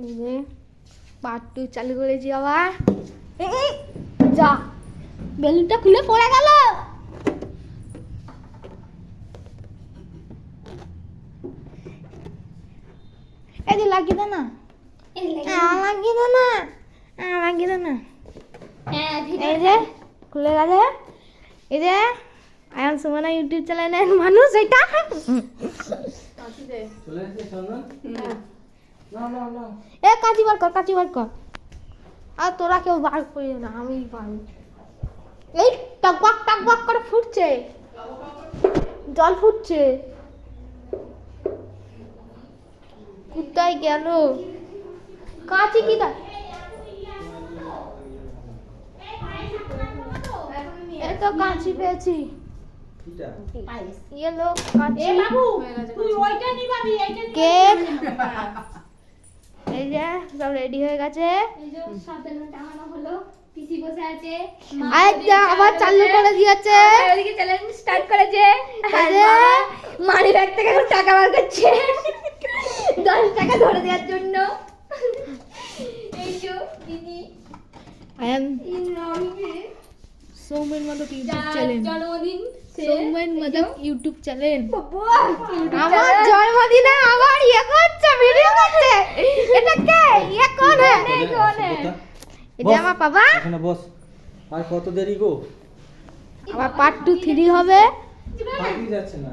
এই যে পার্ট 2 চালু করেছি আবার। এই যা, বেলুনটা খুলে পড়ে গেল। এই যে লাগিয়ে দে না, লাগিয়ে দে না, লাগিয়ে দে না। এই যে খুলে গেছে। এই যে আয়ান সুমনা ইউটিউব চ্যানেলের মানুষ এটা। এ কাঁচি বার কর, কাঁচি বার কর। আর তোরা কেউ বার করি না, আমি পারবো। এই টকবক টকবক করে ফুটছে, জল ফুটছে। কোথায় গেল কাঁচি? কি দা এই তো কাঁচি পেয়েছি। ইয়েলো কাঁচি, কেক। এই যে সব রেডি হয়ে গেছে। আবার চালু করে দিয়েছে, চ্যালেঞ্জ স্টার্ট করেছে। মানি ব্যাগ থেকে টাকা বার করছে 10 টাকা ধরে দেওয়ার জন্য। এই যে দিদি আয়ান সৌমেন মাদক ইউটিউব চ্যানেল, জন্মদিন সৌমেন মাদক ইউটিউব চ্যানেল। আমার জন্মদিনে আবার ইয়ে করছে, ভিডিও করছে। এটা কে? ইয়ে কোন है? কোন है? এটা আমার বাবা। এখানে বস। আর কত দেরি গো? আবার পার্ট 2 3 হবে। পার্টি যাচ্ছে না।